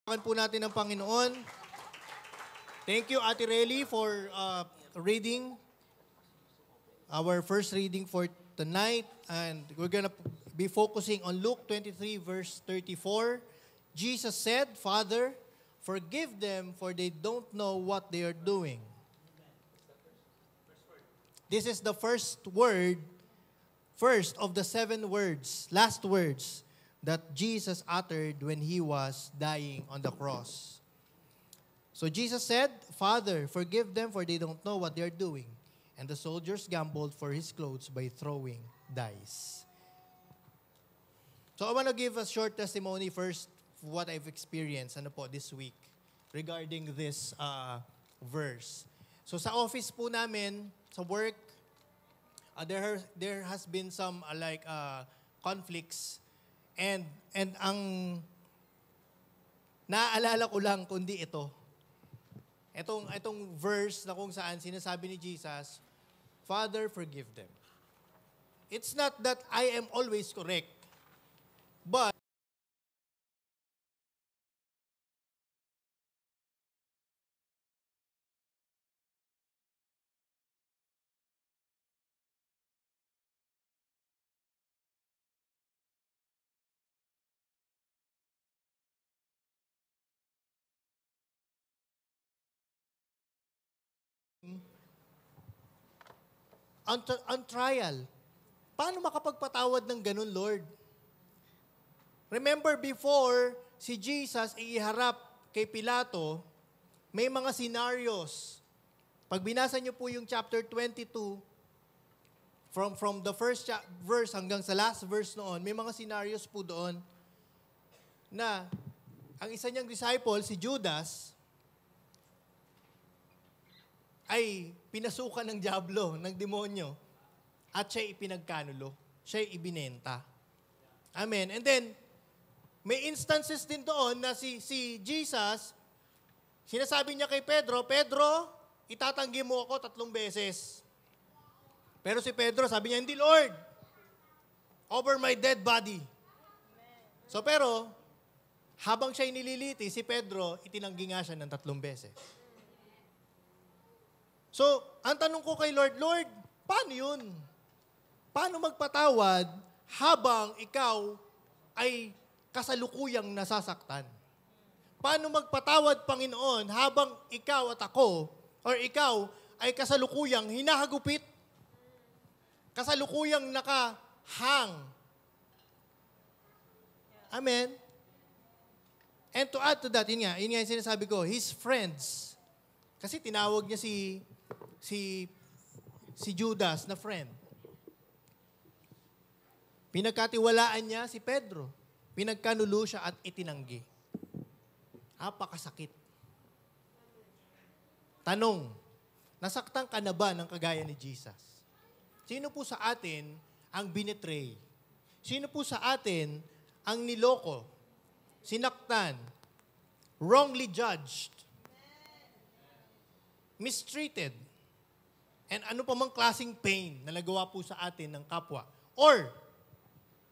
Palakpakan po natin ang Panginoon. Thank you, Ate Relly, for reading our first reading for tonight. And we're going to be focusing on Luke 23, verse 34. Jesus said, Father, forgive them for they don't know what they are doing. This is the first of the 7 words, last words, that Jesus uttered when he was dying on the cross. So Jesus said, Father, forgive them for they don't know what they are doing. And the soldiers gambled for his clothes by throwing dice. So I want to give a short testimony first of what I've experienced this week regarding this verse. So sa office po namin, sa work, there has been some conflicts. And ang naaalala ko lang kundi ito. Itong verse na kung saan sinasabi ni Jesus, Father, forgive them. It's not that I am always correct, but on trial. Paano makapagpatawad ng ganun, Lord? Remember before si Jesus iharap kay Pilato, may mga scenarios. Pag binasa niyo po yung chapter 22, from the first verse hanggang sa last verse noon, may mga scenarios po doon na ang isa niyang disciple, si Judas, ay pinasukan ng diablo, ng demonyo, at siya ipinagkanulo. Siya ibinenta. Amen. And then, may instances din doon na si Jesus, sinasabi niya kay Pedro, Pedro, itatanggi mo ako 3 beses. Pero si Pedro, sabi niya, hindi Lord, over my dead body. So pero, habang siya inililiti, si Pedro, itinanggi nga siya ng 3 beses. So, ang tanong ko kay Lord, Lord, paano yun? Paano magpatawad habang ikaw ay kasalukuyang nasasaktan? Paano magpatawad, Panginoon, habang ikaw at ako, or ikaw ay kasalukuyang hinahagupit? Kasalukuyang nakahang. Amen? And to add to that, yun nga yung sinasabi ko, his friends. Kasi tinawag niya si Judas na friend. Pinagkatiwalaan niya si Pedro. Pinagkanulo siya at itinanggi. Apakasakit. Tanong, nasaktan ka na ba ng kagaya ni Jesus? Sino po sa atin ang binetray? Sino po sa atin ang niloko, sinaktan, wrongly judged, mistreated, and ano pa mang klaseng pain na nagawa po sa atin ng kapwa? Or,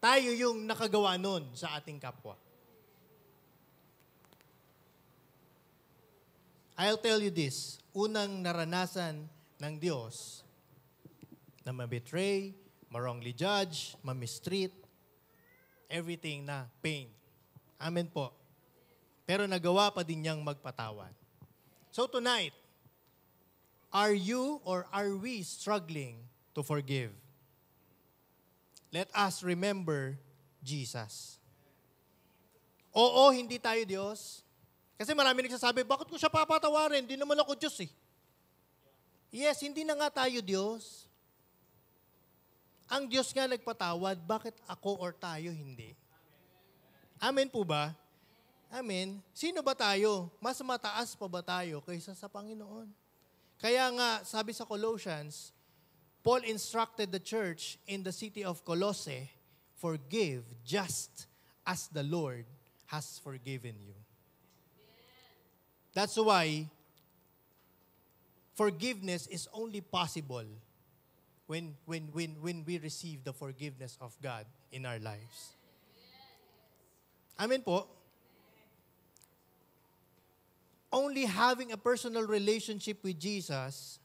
tayo yung nakagawa nun sa ating kapwa? I'll tell you this, unang naranasan ng Diyos na ma-betray, ma-wrongly judge, ma-mistreat, everything na pain. Amen po. Pero nagawa pa din niyang magpatawad. So tonight, are you or are we struggling to forgive? Let us remember Jesus. Oo, hindi tayo Diyos. Kasi marami nagsasabi, bakit ko siya papatawarin? Hindi naman ako Diyos eh. Yes, hindi na nga tayo Diyos. Ang Diyos nga nagpatawad, bakit ako or tayo hindi? Amen po ba? Amen. Sino ba tayo? Mas mataas pa ba tayo kaysa sa Panginoon? Kaya nga, sabi sa Colossians, Paul instructed the church in the city of Colossae, forgive just as the Lord has forgiven you. That's why forgiveness is only possible when we receive the forgiveness of God in our lives. Amen po. only having a personal relationship with Jesus,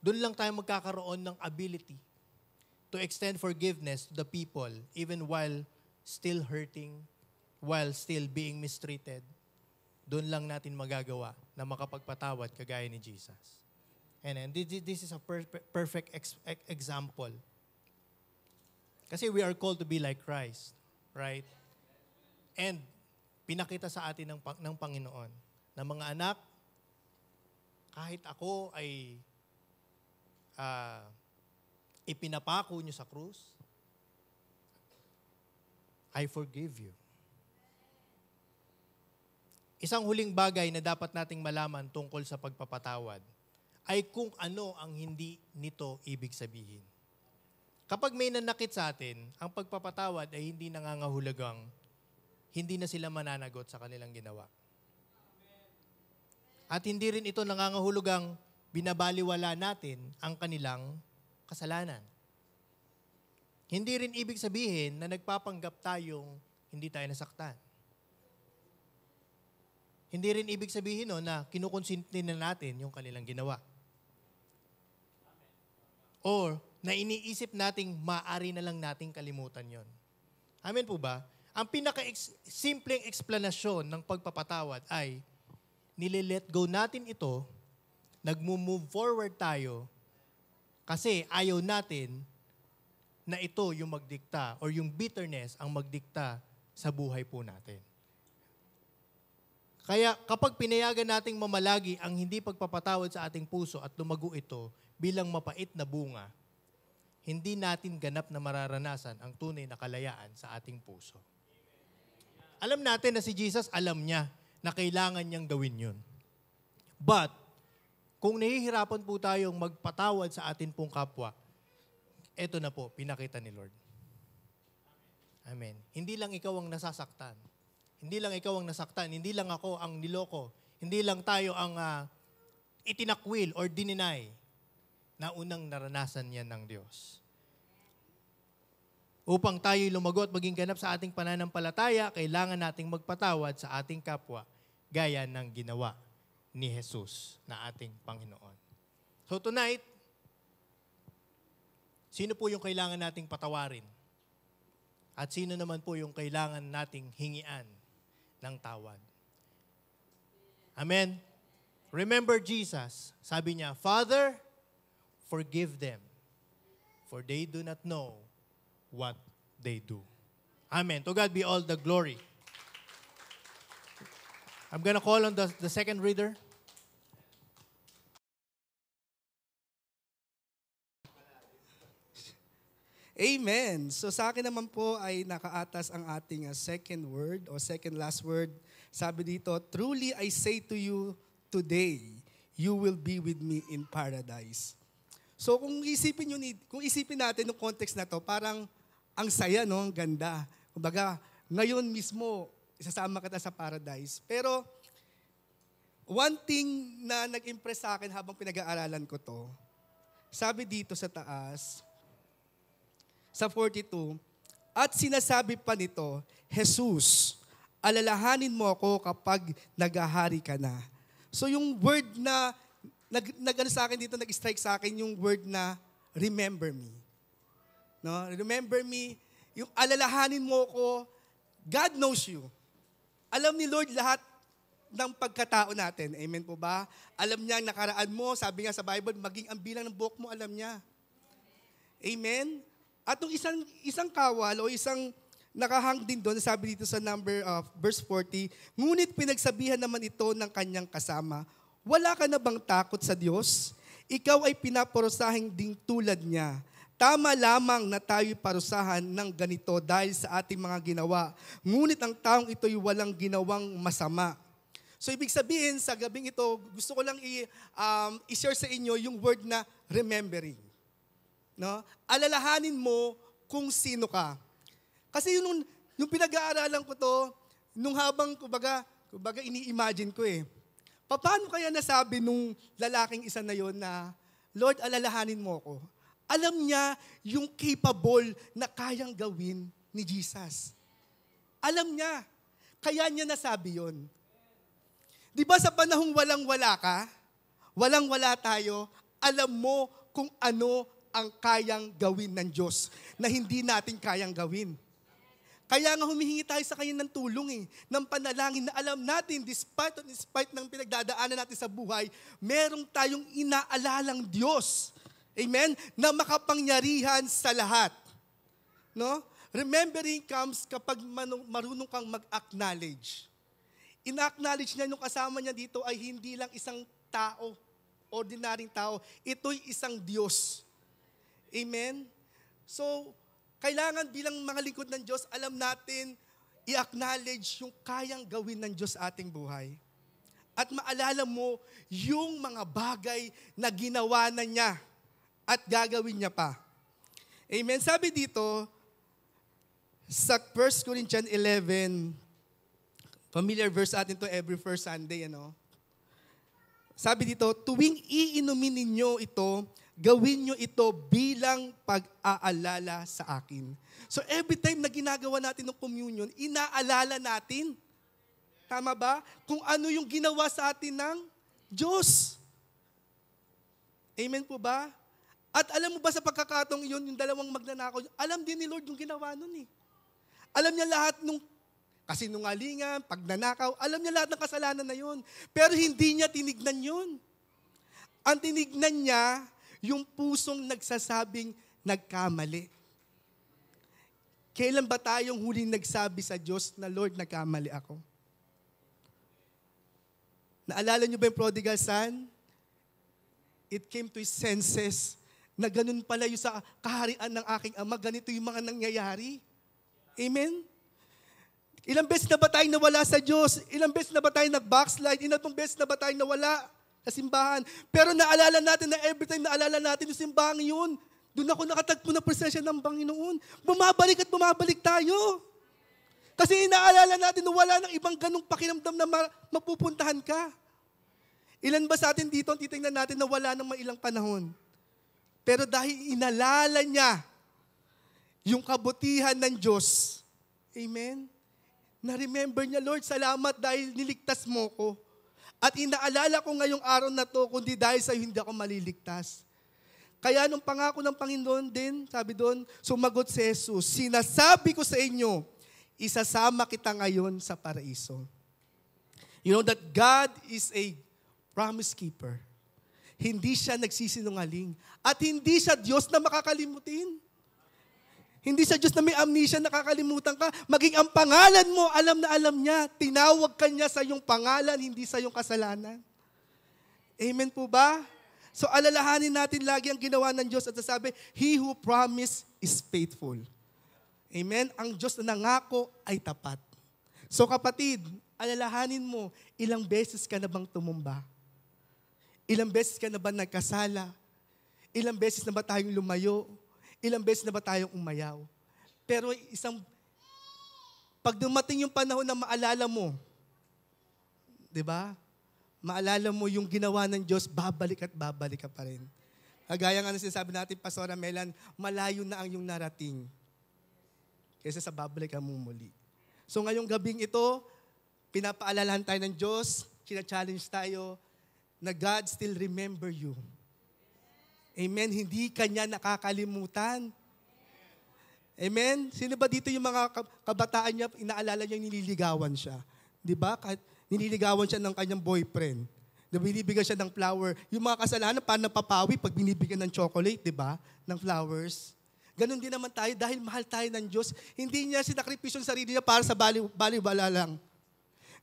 doon lang tayo magkakaroon ng ability to extend forgiveness to the people even while still hurting, while still being mistreated. Doon lang natin magagawa na makapagpatawad kagaya ni Jesus. And this is a perfect example. Kasi we are called to be like Christ, right? And pinakita sa atin ng Panginoon na mga anak, kahit ako ay ipinapako nyo sa krus, I forgive you. Isang huling bagay na dapat nating malaman tungkol sa pagpapatawad ay kung ano ang hindi nito ibig sabihin. Kapag may nanakit sa atin, ang pagpapatawad ay hindi nangangahulugang hindi na sila mananagot sa kanilang ginawa. At hindi rin ito nangangahulugang binabaliwala natin ang kanilang kasalanan. Hindi rin ibig sabihin na nagpapanggap tayong hindi tayo nasaktan. Hindi rin ibig sabihin na kinukonsinti na natin yung kanilang ginawa. Or na iniisip nating maaari na lang nating kalimutan yon. Amen po ba? Ang pinaka-simpleng eksplanasyon ng pagpapatawad ay nililet go natin ito, nagmo-move forward tayo kasi ayaw natin na ito yung magdikta or yung bitterness ang magdikta sa buhay po natin. Kaya kapag pinayagan nating mamalagi ang hindi pagpapatawad sa ating puso at lumago ito bilang mapait na bunga, hindi natin ganap na mararanasan ang tunay na kalayaan sa ating puso. Alam natin na si Jesus, alam niya na kailangan niyang gawin yun. But, kung nahihirapan po tayong magpatawad sa atin pong kapwa, eto na po, pinakita ni Lord. Amen. Hindi lang ikaw ang nasasaktan. Hindi lang ikaw ang nasaktan. Hindi lang ako ang niloko. Hindi lang tayo ang itinakwil or dininay na unang naranasan yan ng Diyos. Upang tayo'y lumago at maging ganap sa ating pananampalataya, kailangan nating magpatawad sa ating kapwa gaya ng ginawa ni Jesus na ating Panginoon. So tonight, sino po yung kailangan nating patawarin? At sino naman po yung kailangan nating hingian ng tawad? Amen? Remember Jesus, sabi niya, Father, forgive them, for they do not know what they do. Amen. To God be all the glory. I'm gonna call on the second reader. Amen. So sa akin naman po ay nakaatas ang ating second word o second last word. Sabi dito, truly I say to you today, you will be with me in paradise. So kung isipin natin yung context na to, parang ang saya, no? Ang ganda. Kumbaga, ngayon mismo, isasama kita sa paradise. Pero, one thing na nag-impress sa akin habang pinag-aaralan ko to, sabi dito sa taas, sa 42, at sinasabi pa nito, Jesus, alalahanin mo ako kapag naghahari ka na. So yung word na, sa akin dito, nag-strike sa akin yung word na, remember me. No? Remember me, yung alalahanin mo ko, God knows you. Alam ni Lord lahat ng pagkatao natin. Amen po ba? Alam niya ang nakaraan mo, sabi nga sa Bible, maging ang bilang ng buhok mo, alam niya. Amen? At yung isang kawal o isang nakahang din doon, sabi dito sa verse 40, ngunit pinagsabihan naman ito ng kanyang kasama, wala ka na bang takot sa Diyos? Ikaw ay pinaparusahing ding tulad niya. Tama lamang na tayo'y parusahan ng ganito dahil sa ating mga ginawa. Ngunit ang taong ito'y walang ginawang masama. So ibig sabihin, sa gabing ito, gusto ko lang i-share sa inyo yung word na remembering. No? Alalahanin mo kung sino ka. Kasi yung pinag-aaralan ko to, nung habang, kumbaga ini-imagine ko paano kaya nasabi nung lalaking isa na yon na, Lord, alalahanin mo ko. Alam niya yung capable na kayang gawin ni Jesus. Alam niya. Kaya niya nasabi yun. Di ba sa panahong walang-wala ka, walang-wala tayo, alam mo kung ano ang kayang gawin ng Diyos na hindi natin kayang gawin. Kaya nga humihingi tayo sa Kanya ng tulong ng panalangin na alam natin, despite ng pinagdadaanan natin sa buhay, merong tayong inaalalang Diyos. Amen? Na makapangyarihan sa lahat. No? Remembering comes kapag marunong kang mag-acknowledge. Ina-acknowledge niya yung kasama niya dito ay hindi lang isang tao, ordinaryong tao. Ito'y isang Diyos. Amen? So, kailangan bilang mga lingkod ng Diyos, alam natin, i-acknowledge yung kayang gawin ng Diyos sa ating buhay. At maalala mo yung mga bagay na ginawa na niya at gagawin niya pa. Amen? Sabi dito, sa 1 Corinthians 11, familiar verse atin to every first Sunday, Sabi dito, tuwing iinumin ninyo ito, gawin nyo ito bilang pag-aalala sa akin. So every time na ginagawa natin ng communion, inaalala natin. Tama ba? Kung ano yung ginawa sa atin ng Diyos. Amen po ba? At alam mo ba sa pagkakataong yun, yung dalawang magnanakaw, alam din ni Lord yung ginawa nun . Alam niya lahat nung kasinungalingan, pagnanakaw, alam niya lahat ng kasalanan na yun. Pero hindi niya tinignan yun. Ang tinignan niya, yung pusong nagsasabing nagkamali. Kailan ba tayong huling nagsabi sa Diyos na, Lord, nagkamali ako? Naalala niyo ba yung prodigal son? It came to his senses na ganun pala yung sa kaharian ng aking ama, ganito yung mga nangyayari. Amen? Ilang beses na ba tayo nawala sa Diyos? Ilang beses na ba tayo nag-backslide? Ilang beses na ba tayo nawala sa simbahan? Pero naalala natin na every time naalala natin yung simbahan yun, doon ako nakatagpo na presensya ng Panginoon. Bumabalik at bumabalik tayo. Kasi inaalala natin na wala nang ibang ganong pakiramdam na mapupuntahan ka. Ilan ba sa atin dito ang titingnan natin na wala nang mailang panahon? Pero dahil inalala niya yung kabutihan ng Diyos, amen? Na-remember niya, Lord, salamat dahil niligtas mo ko. At inaalala ko ngayong araw na to, kundi dahil sa iyo hindi ako maliligtas. Kaya nung pangako ng Panginoon din, sabi doon, sumagot si Jesus, sinasabi ko sa inyo, isasama kita ngayon sa paraiso. You know that God is a promise keeper. Hindi siya nagsisinungaling. At hindi siya Diyos na makakalimutin. Hindi sa Diyos na may amnesia, nakakalimutan ka. Maging ang pangalan mo, alam na alam niya. Tinawag ka niya sa iyong pangalan, hindi sa iyong kasalanan. Amen po ba? So alalahanin natin lagi ang ginawa ng Diyos at sasabi, He who promised is faithful. Amen? Ang Diyos na nangako ay tapat. So kapatid, alalahanin mo, ilang beses ka na bang tumumba? Ilang beses ka na ba nagkasala? Ilang beses na ba tayong lumayo? Ilang beses na ba tayong umayaw? Pero pag dumating yung panahon na maalala mo, di ba? Maalala mo yung ginawa ng Diyos, babalik at babalik ka pa rin. Kagaya nga na sinasabi natin, Pastora Melan, malayo na ang yung narating kaysa sa babalik ka mo muli. So ngayong gabing ito, pinapaalalahan tayo ng Diyos, kina-challenge tayo na God still remember you. Amen. Hindi kanya nakakalimutan. Amen. Sino ba dito yung mga kabataan niya, inaalala niya nililigawan siya? Di ba? Kahit nililigawan siya ng kanyang boyfriend. Binibigyan siya ng flower. Yung mga kasalanan, paano napapawi pag binibigyan ng chocolate, di ba? Ng flowers. Ganon din naman tayo dahil mahal tayo ng Diyos. Hindi niya sinakripisyo ang sarili niya para sa baliwala lang.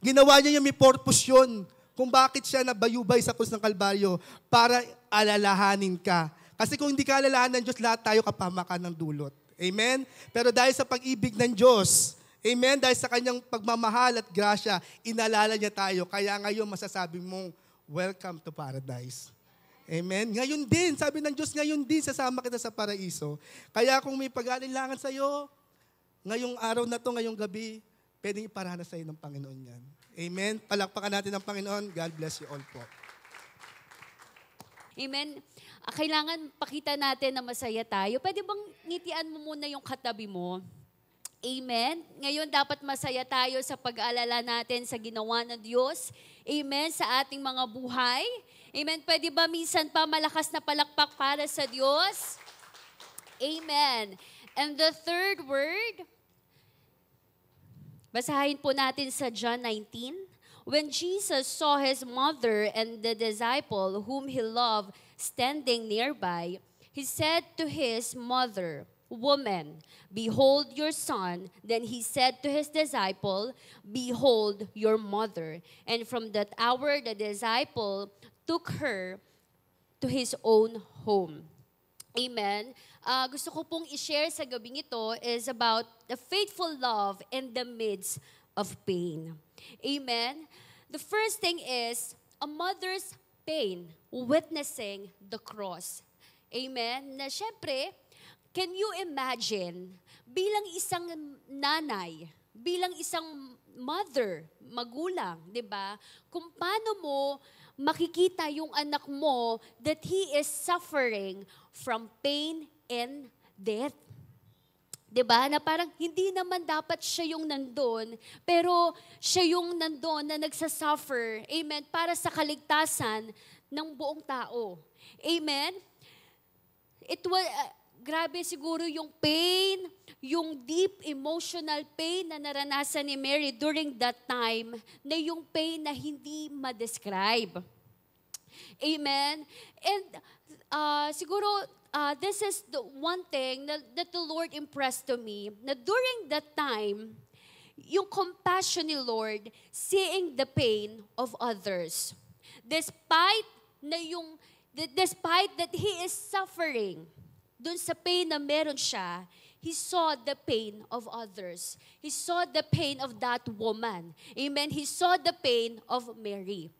Ginawa niya yung may purpose yun. Kung bakit siya nabayubay sa krus ng Kalbaryo para alalahanin ka. Kasi kung hindi ka alalahanin ng Diyos, lahat tayo kapamakan ng dulot. Amen? Pero dahil sa pag-ibig ng Diyos, amen, dahil sa kanyang pagmamahal at grasya, inalala niya tayo. Kaya ngayon masasabi mong, welcome to paradise. Amen? Ngayon din, sabi ng Diyos, ngayon din sasama kita sa paraiso. Kaya kung may pag-alinlangan sa iyo, ngayong araw na to, ngayong gabi, pwedeng iparana sa iyo ng Panginoon yan. Amen? Palakpakan natin ang Panginoon. God bless you all po. Amen. Kailangan pakita natin na masaya tayo. Pwede bang ngitian mo muna yung katabi mo? Amen. Ngayon dapat masaya tayo sa pag-aalala natin sa ginawa ng Diyos. Amen. Sa ating mga buhay. Amen. Pwede ba minsan pa malakas na palakpak para sa Diyos? Amen. And the third word, basahin po natin sa John 19. When Jesus saw his mother and the disciple whom he loved standing nearby, he said to his mother, "Woman, behold your son." Then he said to his disciple, "Behold your mother." And from that hour, the disciple took her to his own home. Amen. Gusto ko pong i-share sa gabing ito is about the faithful love in the midst of pain. Amen. The first thing is a mother's pain, witnessing the cross. Amen. Na syempre, can you imagine, bilang isang nanay, bilang isang mother, magulang, di ba? Kung paano mo makikita yung anak mo that he is suffering from pain and death. Di ba? Na parang hindi naman dapat siya yung nandun, pero siya yung nandun na nagsasuffer, amen, para sa kaligtasan ng buong tao. Amen? It was... grabe siguro yung pain, yung deep emotional pain na naranasan ni Mary during that time, na yung pain na hindi ma-describe. Amen? And siguro, this is the one thing that the Lord impressed to me, na during that time, yung compassion ni Lord, seeing the pain of others. Despite that He is suffering, dun sa pain na meron siya, He saw the pain of others. He saw the pain of that woman. Amen? He saw the pain of Mary.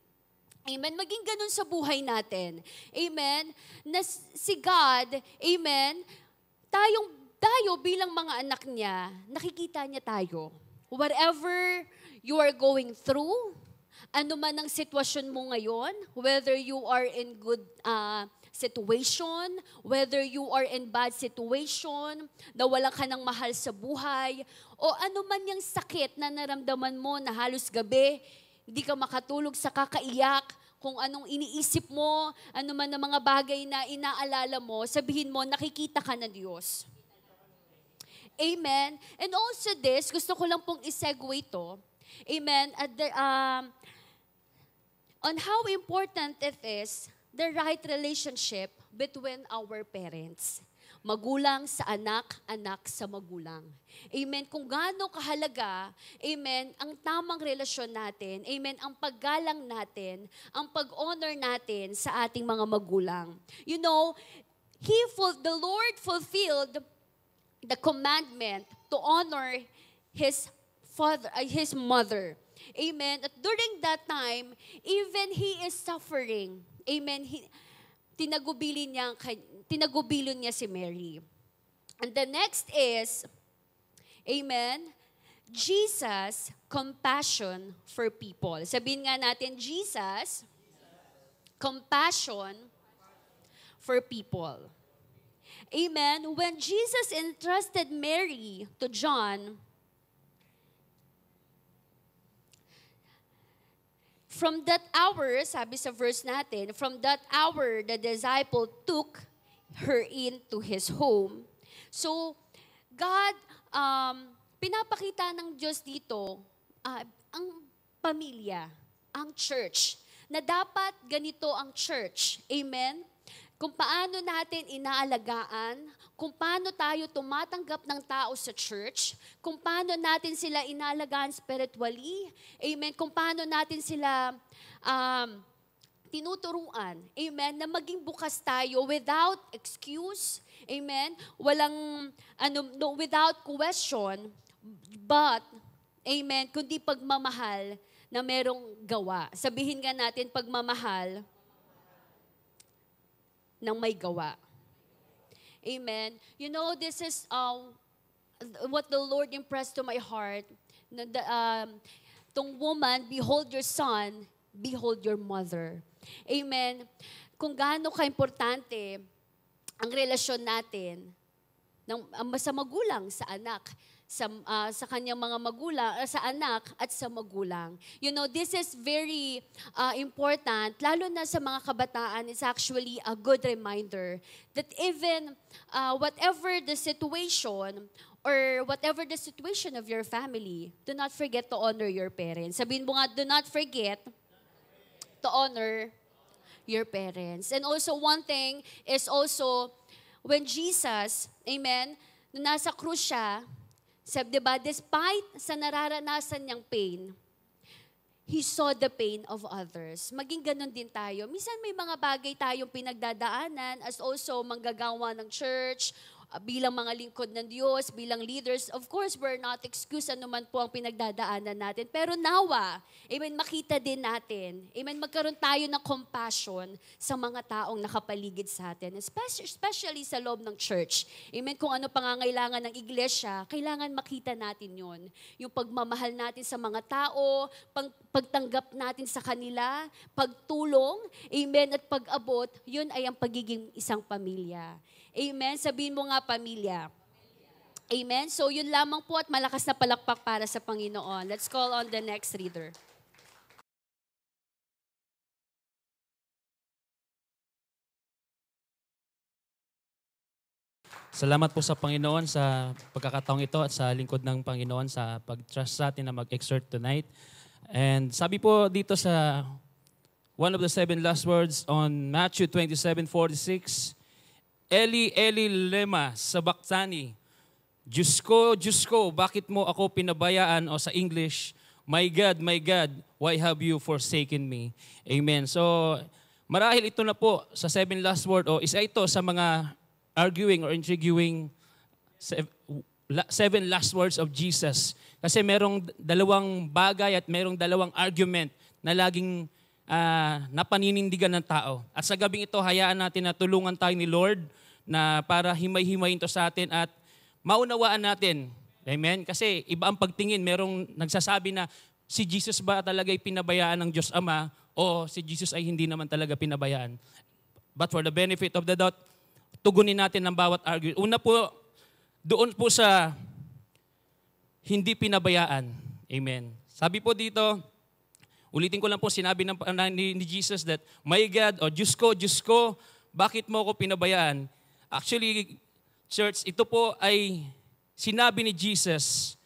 Amen? Maging ganun sa buhay natin. Amen? Na si God, amen, tayo bilang mga anak niya, nakikita niya tayo. Whatever you are going through, ano man ang sitwasyon mo ngayon, whether you are in good situation, whether you are in bad situation, na wala ka ng mahal sa buhay, o ano man yung sakit na naramdaman mo na halos gabi, hindi ka makatulog sa kakaiyak, kung anong iniisip mo, ano man ang mga bagay na inaalala mo, sabihin mo, nakikita ka ng Diyos. Amen. And also this, gusto ko lang pong isegue ito. Amen. On how important it is, the right relationship between our parents. Magulang sa anak, anak sa magulang. Amen. Kung gaano kahalaga, amen, ang tamang relasyon natin, amen, ang paggalang natin, ang pag-honor natin sa ating mga magulang. You know, the Lord fulfilled the commandment to honor his mother. Amen. At during that time, even he is suffering. Amen. Tinagubilin niya si Mary. And the next is, amen, Jesus' compassion for people. Sabihin nga natin, Jesus' compassion for people. Amen. When Jesus entrusted Mary to John, from that hour, sabi sa verse natin, from that hour, the disciple took her into his home. So, God, pinapakita ng Diyos dito, ang pamilya, ang church, na dapat ganito ang church. Amen? Kung paano natin inaalagaan, kung paano tayo tumatanggap ng tao sa church, kung paano natin sila inaalagaan spiritually, amen, kung paano natin sila tinuturuan, amen, na maging bukas tayo without excuse, amen, without question, but, amen, kundi pagmamahal na merong gawa. Sabihin nga natin, pagmamahal ng may gawa. Amen. You know, this is what the Lord impressed to my heart. Tong woman, behold your son, behold your mother. Amen. Kung gaano ka-importante ang relasyon natin sa magulang, sa anak, sa kanyang mga magulang, sa anak at sa magulang. You know, this is very important, lalo na sa mga kabataan. It's actually a good reminder that even whatever the situation or whatever the situation of your family, do not forget to honor your parents. Sabihin mo nga, do not forget to honor your parents. And also one thing is also, when Jesus, amen, nung nasa krus siya, diba, despite sa nararanasan niyang pain, He saw the pain of others. Maging ganun din tayo. Minsan may mga bagay tayong pinagdadaanan as also manggagawa ng church, bilang mga lingkod ng Diyos, bilang leaders. Of course, we're not excused anuman po ang pinagdadaanan natin. Pero nawa, amen, makita din natin. Amen, magkaroon tayo ng compassion sa mga taong nakapaligid sa atin. Especially sa loob ng church. Amen, kung ano pangangailangan ng iglesia, kailangan makita natin yon. Yung pagmamahal natin sa mga tao, pagtanggap natin sa kanila, pagtulong, amen, at pag-abot, yun ay ang pagiging isang pamilya. Amen. Sabihin mo nga, pamilya. Amen. So yun lamang po at malakas na palakpak para sa Panginoon. Let's call on the next reader. Salamat po sa Panginoon sa pagkakataong ito at sa lingkod ng Panginoon sa pag-trust sa atin na mag-exhort tonight. And sabi po dito sa one of the 7 last words on Matthew 27:46, Eli, Eli, lema sabachthani. Diyos ko, bakit mo ako pinabayaan? O sa English, my God, why have you forsaken me? Amen. So, marahil ito na po sa 7 last word o isa ito sa mga arguing or intriguing 7 last words of Jesus. Kasi merong dalawang bagay at merong dalawang argument na laging napaninindigan ng tao. At sa gabing ito, hayaan natin na tulungan tayo ni Lord na para himay-himayin to sa atin at maunawaan natin. Amen? Kasi iba ang pagtingin. Merong nagsasabi na si Jesus ba talaga ay pinabayaan ng Diyos Ama o si Jesus ay hindi naman talaga pinabayaan. But for the benefit of the doubt, tugunin natin ang bawat argument. Una po, doon po sa hindi pinabayaan. Amen. Sabi po dito, ulitin ko lang po, sinabi ni Jesus that, my God, o Diyos ko, bakit mo ako pinabayaan? Actually, church, ito po ay sinabi ni Jesus,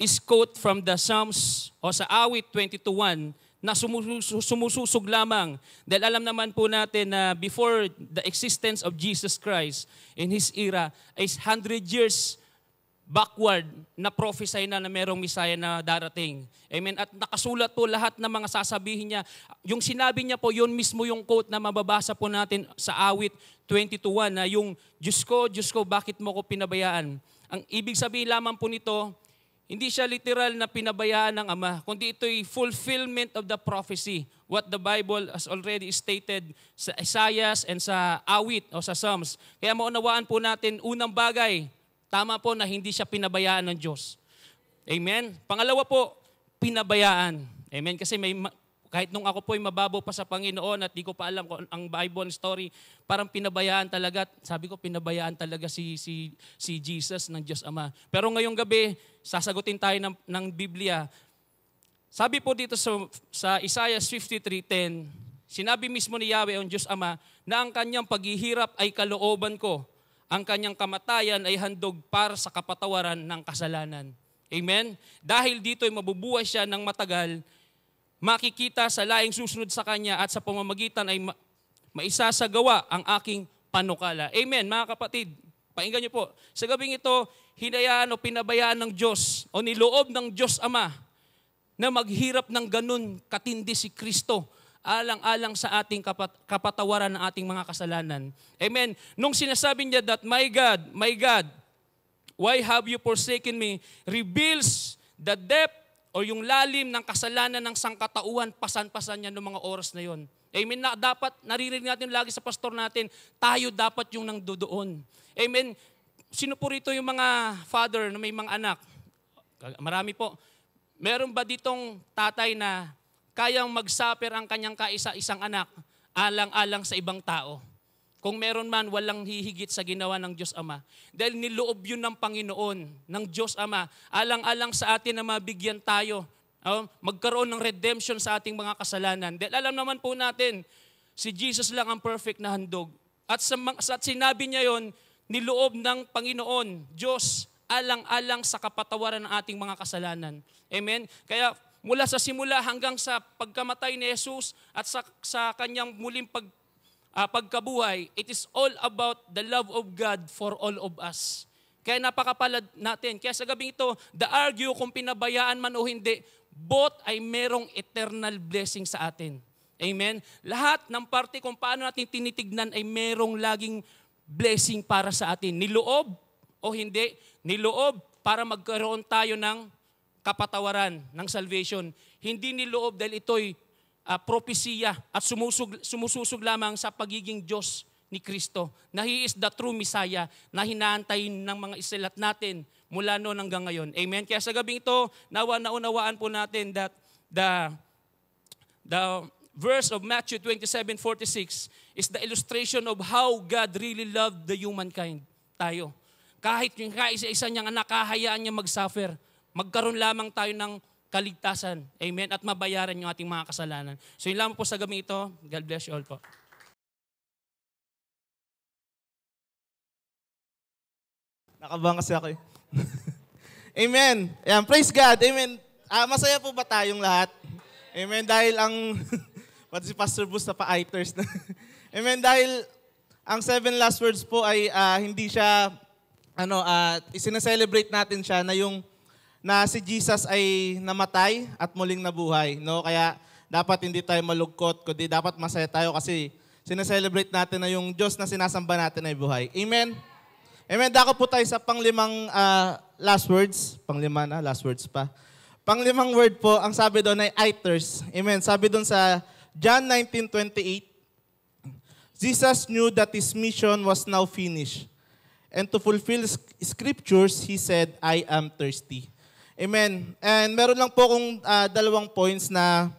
is quote from the Psalms o sa awit 22:1 na sumususog lamang. Dahil alam naman po natin na before the existence of Jesus Christ in His era is 100 years backward na prophesy na merong Messiah na darating. Amen. At nakasulat po lahat ng mga sasabihin niya. Yung sinabi niya po, yun mismo yung quote na mababasa po natin sa awit 22:1 na yung Diyos ko, bakit mo ko pinabayaan? Ang ibig sabihin lamang po nito, hindi siya literal na pinabayaan ng Ama, kundi ito'y fulfillment of the prophecy. What the Bible has already stated sa Isaiah and sa awit o sa Psalms. Kaya maunawaan po natin, unang bagay, tama po na hindi siya pinabayaan ng Diyos. Amen? Pangalawa po, pinabayaan. Amen? Kasi kahit nung ako po ay mababaw pa sa Panginoon at di ko pa alam kung ang Bible story, parang pinabayaan talaga. Sabi ko, pinabayaan talaga si Jesus ng Diyos Ama. Pero ngayong gabi, sasagutin tayo ng Biblia. Sabi po dito sa Isaiah 53:10, sinabi mismo ni Yahweh ang Diyos Ama na ang kanyang paghihirap ay kalooban ko. Ang kanyang kamatayan ay handog para sa kapatawaran ng kasalanan. Amen? Dahil dito ay mabubuhay siya ng matagal, makikita sa laing susunod sa kanya at sa pamamagitan ay maisasagawa ang aking panukala. Amen, mga kapatid. Pakinggan niyo po. Sa gabing ito, hinayaan o pinabayaan ng Diyos o niloob ng Diyos Ama na maghirap ng ganun katindi si Kristo alang-alang sa ating kapatawaran ng ating mga kasalanan. Amen. Nung sinasabi niya that, my God, why have you forsaken me? Reveals the depth o yung lalim ng kasalanan ng sangkatauhan, pasan-pasan niya noong mga oras na yon. Amen. Na dapat, naririnig natin lagi sa pastor natin, tayo dapat yung nangdodoon. Amen. Sino po rito yung mga father na may mga anak? Marami po. Meron ba ditong tatay na kayang mag-suffer ang kanyang kaisa-isang anak alang-alang sa ibang tao? Kung meron man, walang hihigit sa ginawa ng Diyos Ama. Dahil niloob yun ng Panginoon, ng Diyos Ama. Alang-alang sa atin na mabigyan tayo. Magkaroon ng redemption sa ating mga kasalanan. Dahil alam naman po natin, si Jesus lang ang perfect na handog. At sinabi niya yon, niloob ng Panginoon, Diyos, alang-alang sa kapatawaran ng ating mga kasalanan. Amen? Kaya mula sa simula hanggang sa pagkamatay ni Jesus at sa kanyang muling pagkabuhay, it is all about the love of God for all of us. Kaya napakapalad natin. Kaya sa gabing ito, the argue kung pinabayaan man o hindi, both ay merong eternal blessing sa atin. Amen? Lahat ng parte kung paano natin tinitignan ay merong laging blessing para sa atin. Niloob o hindi, niloob para magkaroon tayo ng kapatawaran, ng salvation. Hindi niloob dahil ito'y propesiya at sumususog lamang sa pagiging Diyos ni Kristo, na He is the true Messiah na hinaantayin ng mga isilat natin mula noon hanggang ngayon. Amen? Kaya sa gabing ito, naunawaan po natin that the verse of Matthew 27:46 is the illustration of how God really loved the humankind. Tayo. Kahit yung kaisa-isa niyang anak, kahayaan niya mag-suffer, magkaroon lamang tayo ng kaligtasan. Amen? At mabayaran yung ating mga kasalanan. So yun lang po sa gabi ito. God bless you all po. Nakabang kasi ako eh. Amen. Ayan, praise God. Amen. Masaya po ba tayong lahat? Amen. Dahil ang, pati si Pastor Bus na pa-iters na. Amen. Dahil ang 7 last words po ay hindi siya, isineselebrate natin siya na si Jesus ay namatay at muling nabuhay. No? Kaya dapat hindi tayo malugkot, kundi dapat masaya tayo kasi sineselebrate natin na yung Diyos na sinasamba natin ay buhay. Amen? Amen. Dako po tayo sa panglimang last words. Last words pa. Panglimang word po, ang sabi doon ay iters. Amen. Sabi doon sa John 19:28, Jesus knew that His mission was now finished. And to fulfill scriptures, He said, I am thirsty. Amen. And meron lang po akong 2 points na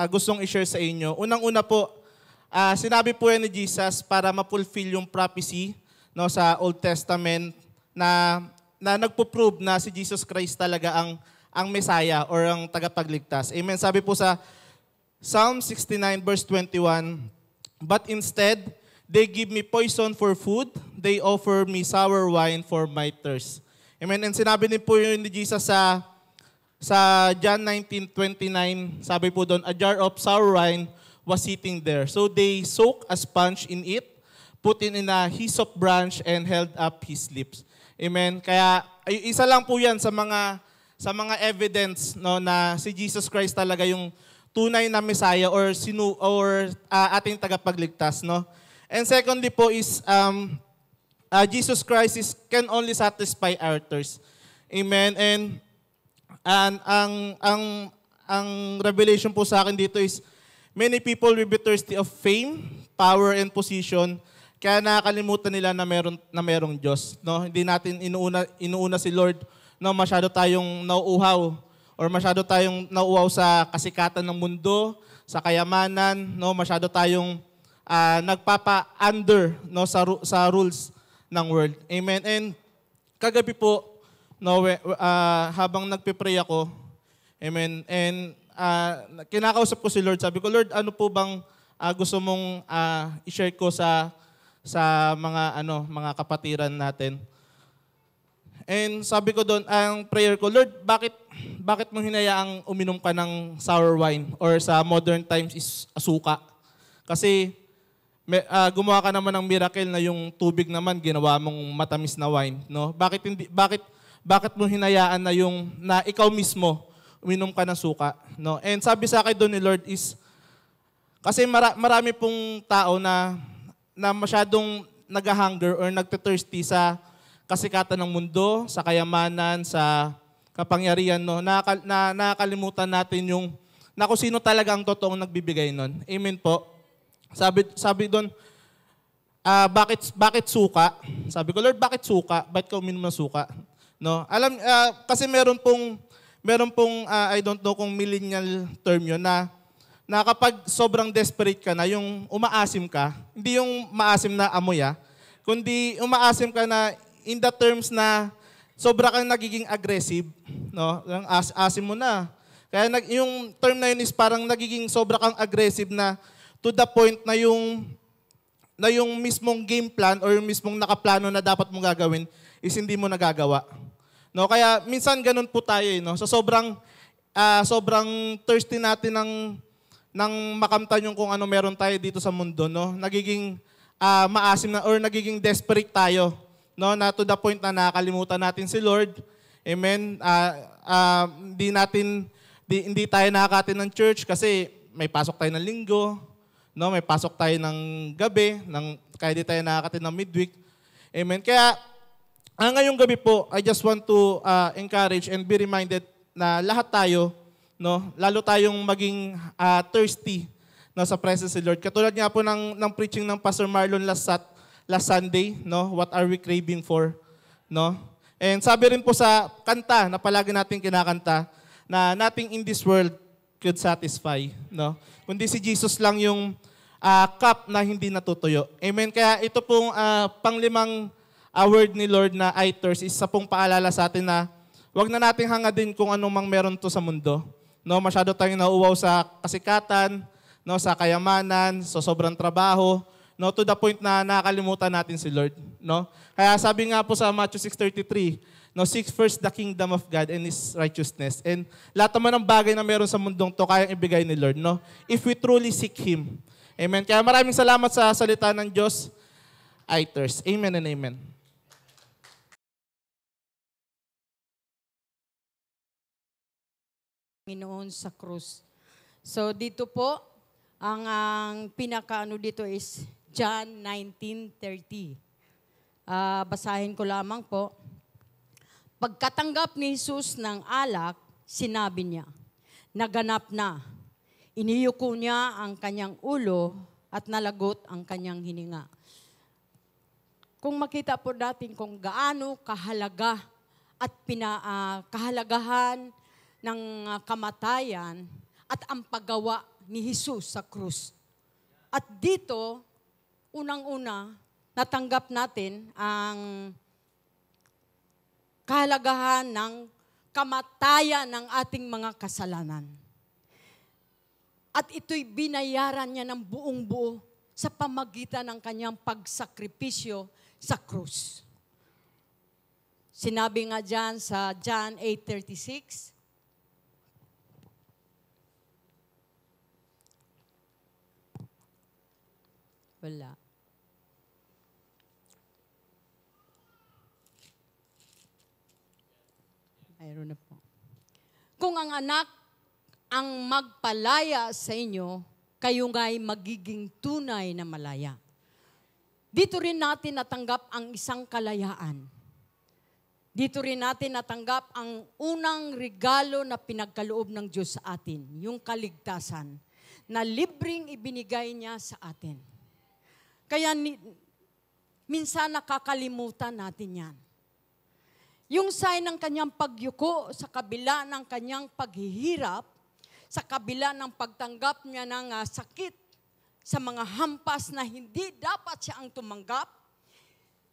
gustong i-share sa inyo. Unang-una po, sinabi po yan ni Jesus para ma-fulfill yung prophecy sa Old Testament na nagpo-prove na si Jesus Christ talaga ang Messiah or ang tagapagligtas. Amen. Sabi po sa Psalm 69 verse 21, but instead, they give me poison for food, they offer me sour wine for my thirst. Amen. And sinabi din po yun ni Jesus sa John 19:29, sabi po doon, a jar of sour wine was sitting there. So they soaked a sponge in it, put it in a hyssop branch, and held up his lips. Amen. Kaya isa lang po yan sa mga evidence na si Jesus Christ talaga yung tunay na Messiah or ating tagapagligtas. No? And secondly po is, Jesus Christ can only satisfy our thirst. Amen. And ang revelation po sa akin dito is many people will be thirsty of fame, power, and position. Kaya nakakalimutan nila na merong Diyos. No? Hindi natin inuuna si Lord. No? Masyado tayong nauuhaw or masyado tayong nauuhaw sa kasikatan ng mundo, sa kayamanan. No? Masyado tayong nagpapa-under sa rules ng world. Amen. And kagabi po, habang nagpe-pray ako, amen, and kinakausap ko si Lord, sabi ko, Lord, ano po bang gusto mong i-share ko sa mga kapatiran natin? And sabi ko doon, ang prayer ko, Lord, bakit mo hinayaang uminom ka ng sour wine or sa modern times is asuka? Kasi gumawa ka naman ng miracle na yung tubig naman ginawa mong matamis na wine, no? Bakit mo hinayaan na ikaw mismo uminom ka ng suka, no? And sabi sa akin doon ni Lord is kasi marami pong tao na masyadong nag-hunger or nagte-thirsty sa kasikatan ng mundo, sa kayamanan, sa kapangyarihan, no? Nakakalimutan natin na kung sino talaga ang totoong nagbibigay nun. Amen po. Sabi doon, bakit suka? Sabi ko, Lord, bakit suka? Bakit ka uminom ng suka? No? Kasi meron pong I don't know kung millennial term yun, na na kapag sobrang desperate ka na, yung umaasim ka, hindi yung maasim na amoy kundi umaasim ka na in the terms na sobra kang nagiging aggressive, no? Yung asim mo na. Kaya yung term na yun is parang nagiging sobra kang aggressive na to the point na yung mismong game plan or yung mismong nakaplano na dapat mong gagawin is hindi mo nagagawa. No, kaya minsan ganun po tayo, no? So sobrang thirsty natin ng makamtan yung kung ano meron tayo dito sa mundo, no? Nagiging maasim na or nagiging desperate tayo, no? Na to the point na nakakalimutan natin si Lord. Amen. Hindi tayo nakakatin ng church kasi may pasok tayo ng linggo, no? May pasok tayo ng gabi, kaya di tayo nakakatin ng midweek. Amen. Kaya ngayong gabi po, I just want to encourage and be reminded na lahat tayo, no, lalo tayong maging thirsty, no, sa presence of the Lord. Katulad nga po ng preaching ng Pastor Marlon last Sunday, no, what are we craving for, no? And sabi rin po sa kanta na palagi natin kinakanta na nothing in this world could satisfy, no? Kundi si Jesus lang yung cup na hindi natutuyo. Amen. Kaya ito pong panglimang word ni Lord na I thirst is sa pong paalala sa atin na wag na nating hangadin kung anong mang meron to sa mundo. No, masyado tayong nauuwaw sa kasikatan, no, sa kayamanan, sa sobrang trabaho, no, to the point na nakakalimutan natin si Lord, no? Kaya sabi nga po sa Matthew 6:33, no, seek first the kingdom of God and His righteousness. And lahat naman ng bagay na meron sa mundong to kayang ibigay ni Lord, no? If we truly seek Him. Amen. Kaya maraming salamat sa salita ng Diyos. I thirst. Amen and amen. Panginoon sa krus. So dito po, ang pinakaano dito is John 19:30. Basahin ko lamang po. Pagkatanggap ni Jesus ng alak, sinabi niya, naganap na. Iniyuko niya ang kanyang ulo at nalagot ang kanyang hininga. Kung makita po natin kung gaano kahalaga at kahalagahan ng kamatayan at ang paggawa ni Jesus sa krus. At dito, unang-una, natanggap natin ang kahalagahan ng kamatayan ng ating mga kasalanan. At ito'y binayaran niya ng buong buo sa pamagitan ng kanyang pagsakripisyo sa krus. Sinabi nga dyan sa John 8:36, wala. Mayroon na po. Kung ang anak ang magpalaya sa inyo, kayo nga'y magiging tunay na malaya. Dito rin natin natanggap ang isang kalayaan. Dito rin natin natanggap ang unang regalo na pinagkaloob ng Diyos sa atin, yung kaligtasan, na libreng ibinigay niya sa atin. Kaya minsan nakakalimutan natin yan. Yung sign ng kanyang pagyuko sa kabila ng kanyang paghihirap, sa kabila ng pagtanggap niya ng sakit sa mga hampas na hindi dapat siya ang tumanggap,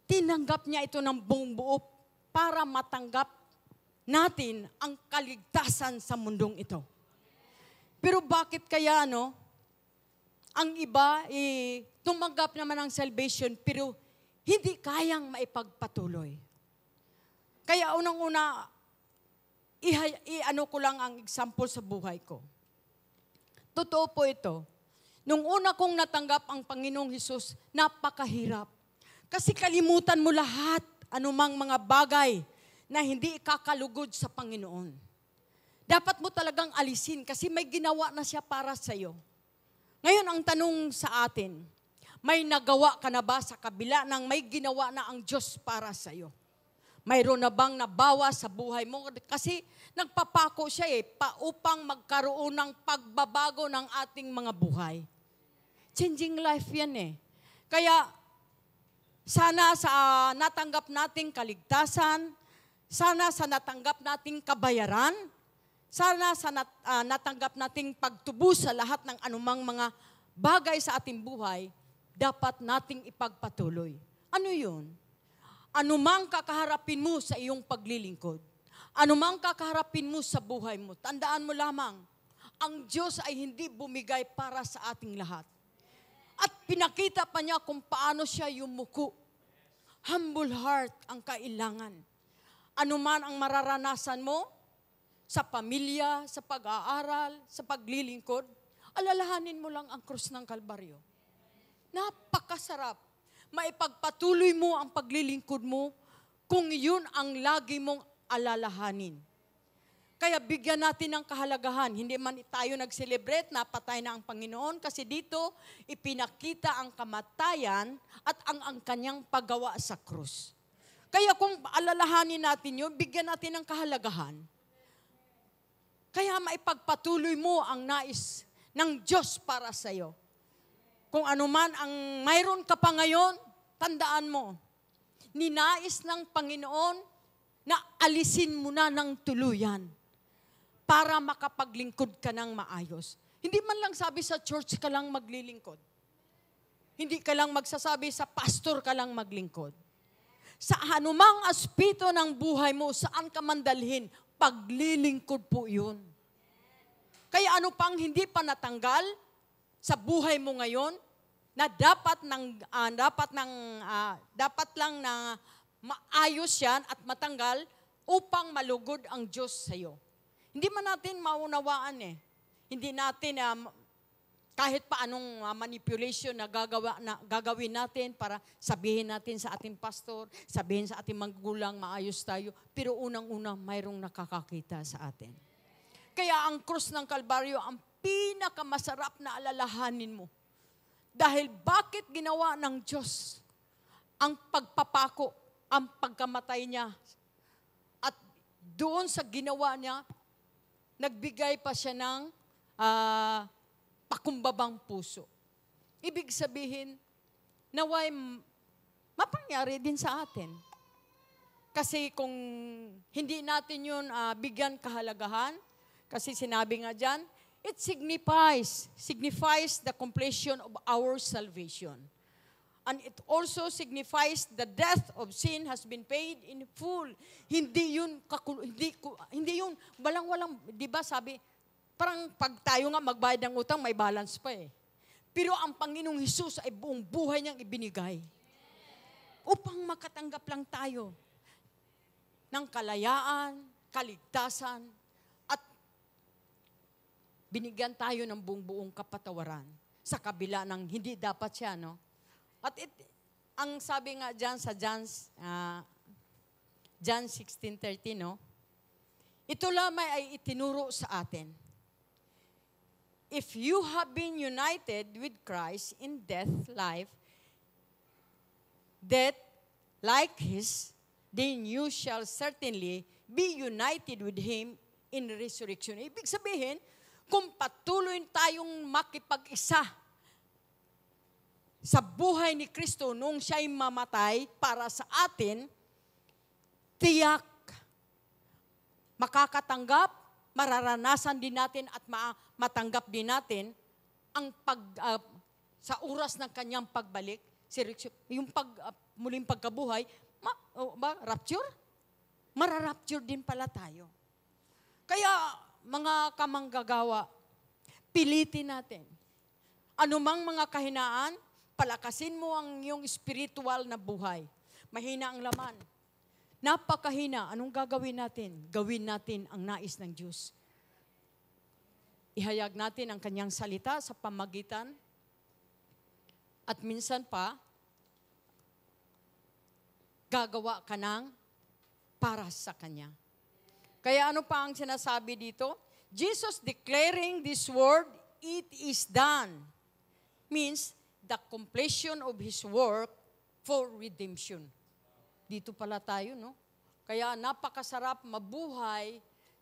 tinanggap niya ito ng buong buo para matanggap natin ang kaligtasan sa mundong ito. Pero bakit kaya, ang iba, tumanggap naman ng salvation, pero hindi kayang maipagpatuloy. Kaya unang-una, ko lang ang example sa buhay ko. Totoo po ito. Nung una kong natanggap ang Panginoong Hesus, napakahirap. Kasi kalimutan mo lahat, anumang mga bagay na hindi ikakalugod sa Panginoon. Dapat mo talagang alisin kasi may ginawa na siya para sa iyo. Ngayon, ang tanong sa atin, may nagawa ka na ba sa kabila ng may ginawa na ang Diyos para sa iyo? Mayroon na bang nabawa sa buhay mo? Kasi nagpapako siya upang magkaroon ng pagbabago ng ating mga buhay. Changing life yan Kaya, sana sa natanggap nating kaligtasan, sana sa natanggap nating kabayaran, Sana sa natanggap nating pagtubos sa lahat ng anumang mga bagay sa ating buhay, dapat nating ipagpatuloy. Ano yun? Anumang kakaharapin mo sa iyong paglilingkod, anumang kakaharapin mo sa buhay mo, tandaan mo lamang, ang Diyos ay hindi bumigay para sa ating lahat. At pinakita pa niya kung paano siya yumuko. Humble heart ang kailangan. Ano man ang mararanasan mo, sa pamilya, sa pag-aaral, sa paglilingkod, alalahanin mo lang ang krus ng Kalbaryo. Napakasarap. Maipagpatuloy mo ang paglilingkod mo kung yun ang lagi mong alalahanin. Kaya bigyan natin ng kahalagahan. Hindi man tayo nag-celebrate, napatay na ang Panginoon kasi dito ipinakita ang kamatayan at ang kanyang paggawa sa krus. Kaya kung alalahanin natin yun, bigyan natin ng kahalagahan. Kaya maipagpatuloy mo ang nais ng Diyos para sa iyo. Kung ano man ang mayroon ka pa ngayon, tandaan mo, ninais ng Panginoon na alisin mo na ng tuluyan para makapaglingkod ka ng maayos. Hindi man lang sabi sa church ka lang maglilingkod. Hindi ka lang magsasabi sa pastor ka lang maglingkod. Sa anumang aspeto ng buhay mo, saan ka man dalhin, paglilingkod po yun. Kaya ano pang hindi pa natanggal sa buhay mo ngayon, na dapat lang na maayos yan at matanggal upang malugod ang Diyos sa iyo. Hindi man natin maunawaan eh. Hindi natin kahit pa anong manipulation na gagawin natin para sabihin natin sa ating pastor, sabihin sa ating magulang, maayos tayo, pero unang-una mayroong nakakakita sa atin. Kaya ang krus ng Kalbaryo, ang pinakamasarap na alalahanin mo. Dahil bakit ginawa ng Diyos ang pagpapako, ang pagkamatay niya. At doon sa ginawa niya, nagbigay pa siya ng pakumbabang puso. Ibig sabihin, naway mapangyari din sa atin. Kasi kung hindi natin yun bigyan kahalagahan, kasi sinabi nga dyan, it signifies the completion of our salvation. And it also signifies the death of sin has been paid in full. Hindi yun, walang, di ba sabi, parang pag tayo nga magbayad ng utang, may balance pa eh. Pero ang Panginoong Hesus ay buong buhay niyang ibinigay. Upang makatanggap lang tayo ng kalayaan, kaligtasan, at binigyan tayo ng buong kapatawaran sa kabila ng hindi dapat siya, no? At ang sabi nga dyan sa John 16:30, no? Ito lamang ay itinuro sa atin. If you have been united with Christ in death, life, death like His, then you shall certainly be united with Him in resurrection. Ibig sabihin, kung patuloy tayong makipag-isa sa buhay ni Kristo nung siya'y mamatay para sa atin, tiyak, makakatanggap, mararanasan din natin at matanggap din natin ang sa oras ng kanyang pagbalik, yung muling pagkabuhay, rapture? Mararapture din pala tayo. Kaya, mga kamanggagawa, pilitin natin. Anumang mga kahinaan, palakasin mo ang iyong spiritual na buhay. Mahina ang laman. Napakahina. Anong gagawin natin? Gawin natin ang nais ng Diyos. Ihayag natin ang kanyang salita sa pamagitan at minsan pa, gagawa ka ng para sa kanya. Kaya ano pa ang sinasabi dito? Jesus declaring this word, it is done, means the completion of His work for redemption. Dito pala tayo, no? Kaya napakasarap mabuhay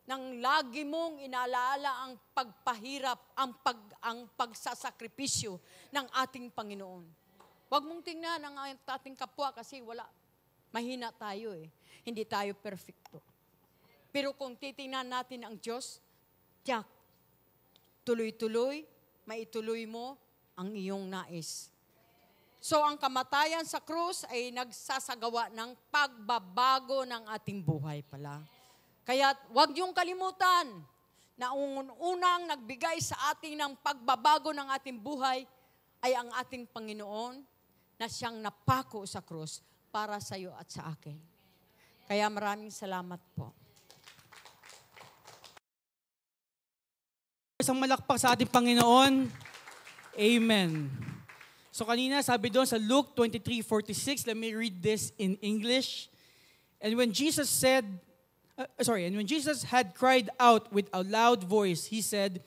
nang lagi mong inaalala ang pagpahirap, ang pagsasakripisyo ng ating Panginoon. Huwag mong tingnan ang ating kapwa kasi mahina tayo eh. Hindi tayo perfecto. Pero kung titingnan natin ang Diyos, tiyak, tuloy-tuloy, maituloy mo ang iyong nais. So ang kamatayan sa krus ay nagsasagawa ng pagbabago ng ating buhay pala. Kaya huwag niyong kalimutan na unang nagbigay sa atin ng pagbabago ng ating buhay ay ang ating Panginoon na siyang napako sa krus para sa iyo at sa akin. Kaya maraming salamat po. Isang malakpak sa ating Panginoon. Amen. So kanina sabi doon sa Luke 23:46, let me read this in English. And when Jesus had cried out with a loud voice, he said,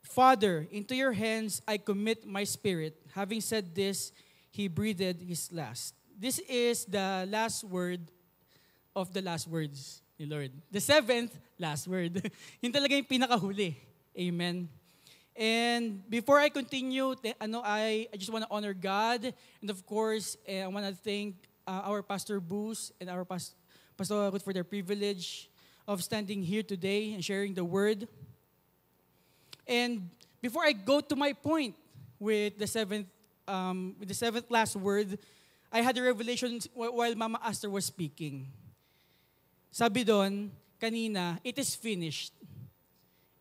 Father, into your hands I commit my spirit. Having said this, he breathed his last. This is the last word of the last words ni Lord. The seventh last word. Yun talaga yung pinakahuli. Amen. And before I continue, I just want to honor God. And of course, I want to thank our Pastor Booz and our Pastor Ruth for their privilege of standing here today and sharing the word. And before I go to my point with the seventh last word, I had a revelation while Mama Aster was speaking. Sabi doon, kanina, it is finished.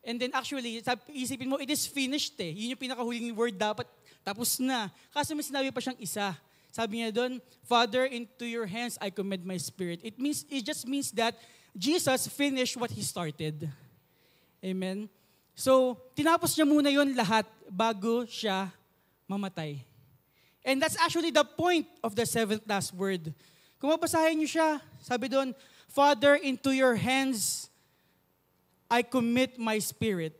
And then actually, isipin mo, it is finished eh. Yun yung pinakahuling word dapat, tapos na. Kaso may sinabi pa siyang isa. Sabi niya doon, Father, into your hands I commit my spirit. It just means that Jesus finished what He started. Amen? So, tinapos niya muna yon lahat bago siya mamatay. And that's actually the point of the seventh last word. Kung mabasahin niyo siya, sabi doon, Father, into your hands I commit my spirit.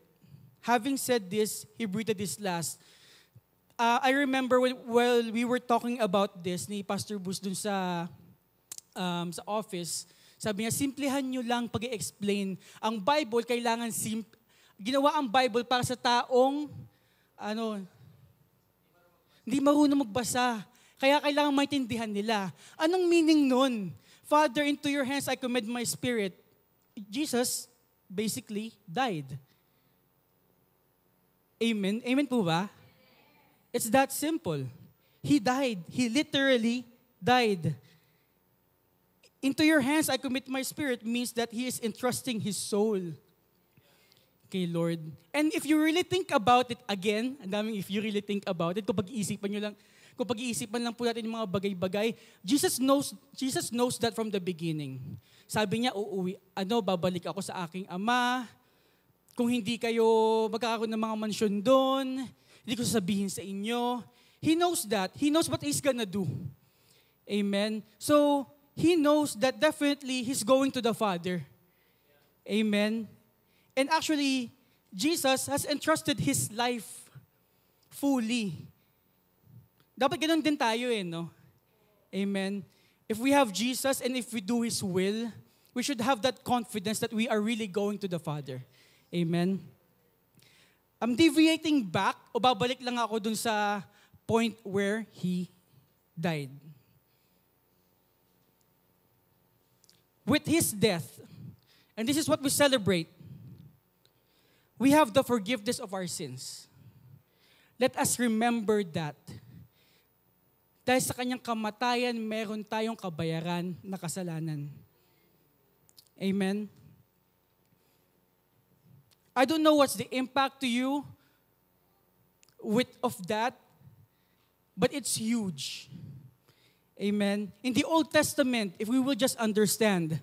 Having said this, he breathed his last. I remember while we were talking about this ni Pastor Booz dun sa office, sabi niya, simplihan nyo lang pag-i-explain. Ang Bible, kailangan ginawa ang Bible para sa taong hindi marunong magbasa. Kaya kailangan maintindihan nila. Anong meaning nun? Father, into your hands I commit my spirit. Jesus basically died. Amen? Amen po ba? It's that simple. He died. He literally died. Into your hands I commit my spirit means that He is entrusting His soul kay Lord. And if you really think about it again, ang daming if you really think about it, kung pag-iisipan lang po natin yung mga bagay-bagay, Jesus knows that from the beginning. Sabi niya, babalik ako sa aking ama. Kung hindi kayo magkakaroon ng mga mansyon doon, hindi ko sasabihin sa inyo. He knows that. He knows what He's gonna do. Amen? So, He knows that definitely He's going to the Father. Amen? And actually, Jesus has entrusted His life fully. Dapat ganun din tayo no? Amen? If we have Jesus and if we do His will, we should have that confidence that we are really going to the Father. Amen? I'm deviating back, o babalik lang ako dun sa point where He died. With His death, and this is what we celebrate, we have the forgiveness of our sins. Let us remember that. Dahil sa Kanyang kamatayan, meron tayong kabayaran na kasalanan. Amen? I don't know what's the impact to you of that, but it's huge. Amen? In the Old Testament, if we will just understand,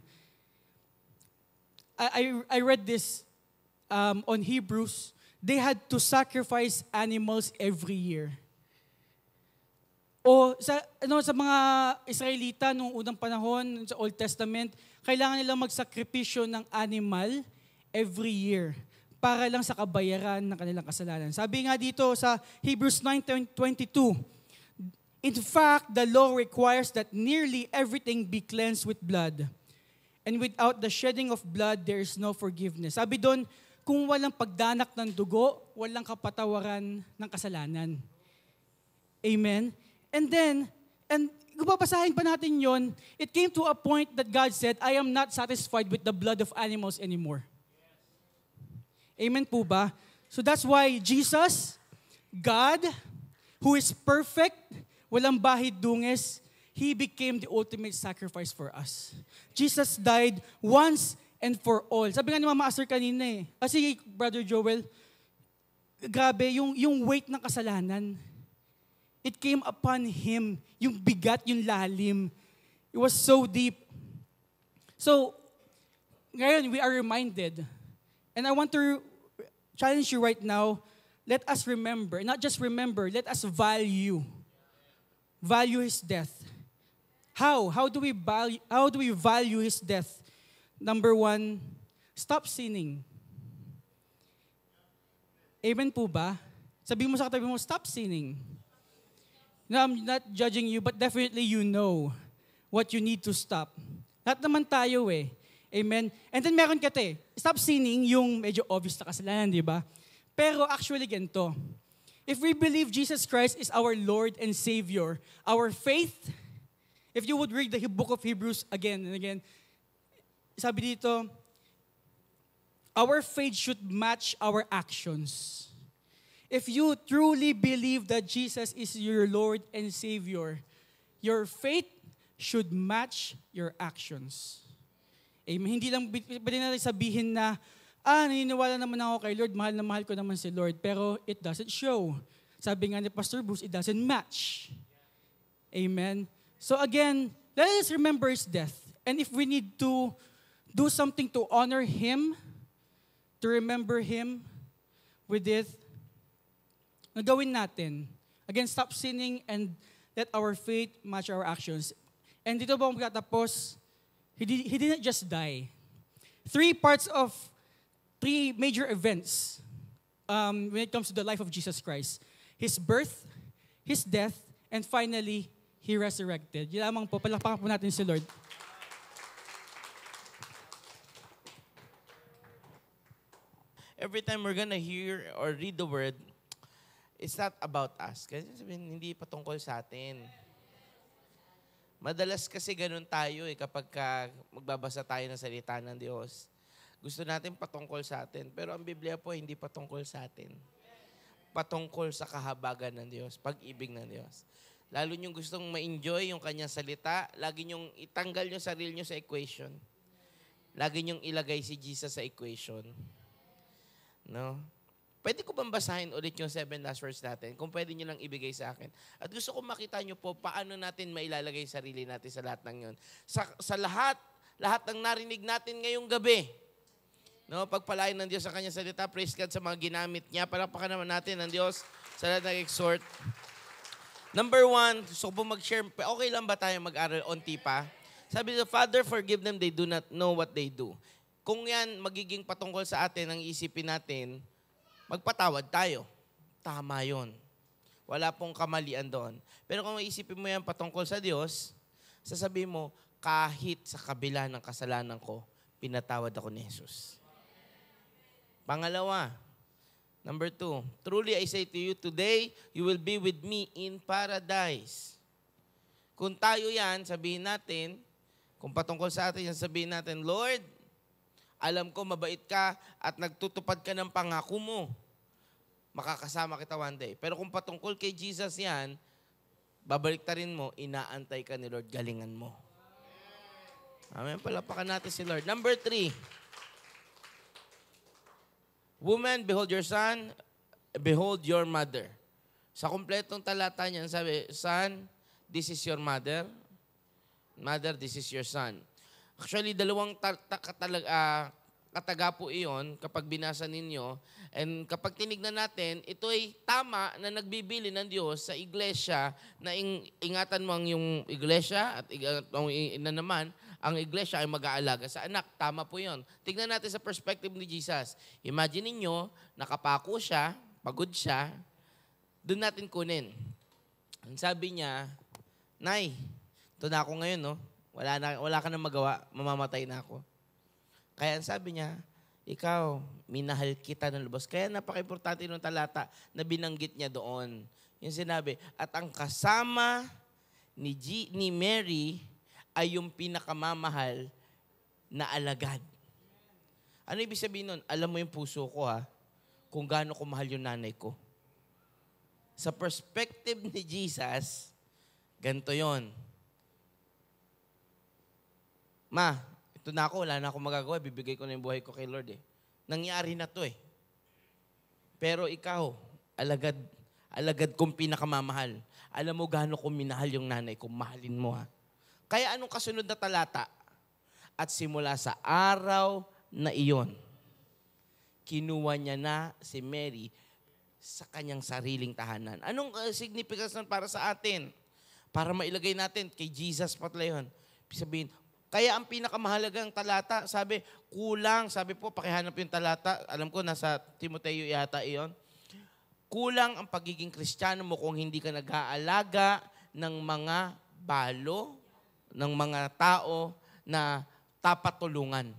I read this on Hebrews, they had to sacrifice animals every year. O sa mga Israelita noong unang panahon, sa Old Testament, kailangan nilang magsakripisyo ng animal every year para lang sa kabayaran ng kanilang kasalanan. Sabi nga dito sa Hebrews 9:22, in fact, the law requires that nearly everything be cleansed with blood. And without the shedding of blood, there is no forgiveness. Sabi doon, kung walang pagdanak ng dugo, walang kapatawaran ng kasalanan. Amen? And kung babasahin pa natin yon, it came to a point that God said, I am not satisfied with the blood of animals anymore. Amen po ba? So that's why Jesus, God, who is perfect, walang bahid dungis, He became the ultimate sacrifice for us. Jesus died once and for all. Sabi nga ni Mama Aster kanina Kasi Brother Joel, grabe, yung weight ng kasalanan, it came upon Him. Yung bigat, yung lalim. It was so deep. So, ngayon, we are reminded. And I want to challenge you right now, let us remember, not just remember, let us value His death. How? How do we value His death? Number 1, stop sinning. Amen po ba? Sabihin mo sa katabi mo, stop sinning. No, I'm not judging you, but definitely you know what you need to stop. Lahat naman tayo Amen? And then meron stop sinning, yung medyo obvious na kasalanan, di ba? Pero actually ganito, if we believe Jesus Christ is our Lord and Savior, our faith, if you would read the book of Hebrews again and again, sabi dito, our faith should match our actions. If you truly believe that Jesus is your Lord and Savior, your faith should match your actions. Amen. Hindi lang pwede natin sabihin na, naniniwala naman ako kay Lord, mahal na mahal ko naman si Lord, pero it doesn't show. Sabi nga ni Pastor Bruce, it doesn't match. Amen. So again, let us remember His death. And if we need to do something to honor Him, to remember Him with it, nagawin natin. Again, stop sinning and let our faith match our actions. And dito ba magtatapos? He didn't just die. 3 major events when it comes to the life of Jesus Christ. His birth, His death, and finally, He resurrected. Yun lamang po, palakpakan po natin si Lord. Every time we're gonna hear or read the word, it's not about us. Kasi sabihin, hindi patungkol sa atin. Madalas kasi ganun tayo kapag magbabasa tayo ng salita ng Diyos. Gusto natin patungkol sa atin. Pero ang Biblia po, hindi patungkol sa atin. Patungkol sa kahabagan ng Diyos, pag-ibig ng Diyos. Lalo niyong gustong ma-enjoy yung kanyang salita, lagi niyong itanggal yung sarili niyo sa equation. Lagi niyong ilagay si Jesus sa equation. No? Pwede ko bang basahin ulit yung 7 last words natin? Kung pwede niyo lang ibigay sa akin. At gusto ko makita niyo po paano natin mailalagay sarili natin sa lahat ng yun. Sa lahat ng narinig natin ngayong gabi. No, pagpalain ng Diyos sa kanyang salita, praise God sa mga ginamit niya. Palakpakan naman natin ng Diyos sa lahat ng exhort. Number 1, gusto ko po mag-share. Okay lang ba tayo mag-aral onti pa? Sabi nila, Father, forgive them, they do not know what they do. Kung yan magiging patungkol sa atin, ang isipin natin, magpatawad tayo. Tama yon. Wala pong kamalian doon. Pero kung isipin mo yan patungkol sa Diyos, sasabihin mo, kahit sa kabila ng kasalanan ko, pinatawad ako ni Jesus. Pangalawa, number 2, truly I say to you, today you will be with me in paradise. Kung tayo yan, sabihin natin, kung patungkol sa atin yan, sabihin natin, Lord, alam ko mabait ka at nagtutupad ka ng pangako mo. Makakasama kita one day. Pero kung patungkol kay Jesus yan, babalik ta rin mo, inaantay ka ni Lord, galingan mo. Amen. Palapakan natin si Lord. Number 3, woman, behold your son, behold your mother. Sa kumpletong talata niyan, sabi, son, this is your mother. Mother, this is your son. Actually, dalawang kataga po iyon kapag binasa ninyo. And kapag tinignan natin, ito ay tama na nagbibili ng Diyos sa iglesia na ingatan mo ang yung iglesia at naman, ang iglesia ay mag-aalaga sa anak. Tama po yun. Tignan natin sa perspective ni Jesus. Imagine ninyo, nakapako siya, pagod siya, doon natin kunin. Ang sabi niya, Nay, ito na ako ngayon, no? Wala ka nang magawa, mamamatay na ako. Kaya ang sabi niya, ikaw, minahal kita ng lubos. Kaya napaka-importante ng talata na binanggit niya doon. Yung sinabi, at ang kasama ni Mary ay yung pinakamamahal na alagad. Ano ibig sabihin nun? Alam mo yung puso ko ha, kung gaano ko mahal yung nanay ko. Sa perspective ni Jesus, ganito yon. Ma, ito na ako, wala na akong magagawa, bibigay ko na yung buhay ko kay Lord eh. Nangyari na to eh. Pero ikaw, alagad kong pinakamamahal. Alam mo gaano ko minahal yung nanay ko, mahalin mo ha. Kaya anong kasunod na talata? At simula sa araw na iyon, kinuha niya na si Mary sa kanyang sariling tahanan. Anong significance nun para sa atin? Para mailagay natin kay Jesus patla yun. Sabihin, kaya ang pinakamahalagang talata, sabi, kulang, sabi po, pakihanap yung talata, alam ko nasa Timoteo yata iyon, kulang ang pagiging Kristiyano mo kung hindi ka nag-aalaga ng mga balo, ng mga tao na tapatulungan.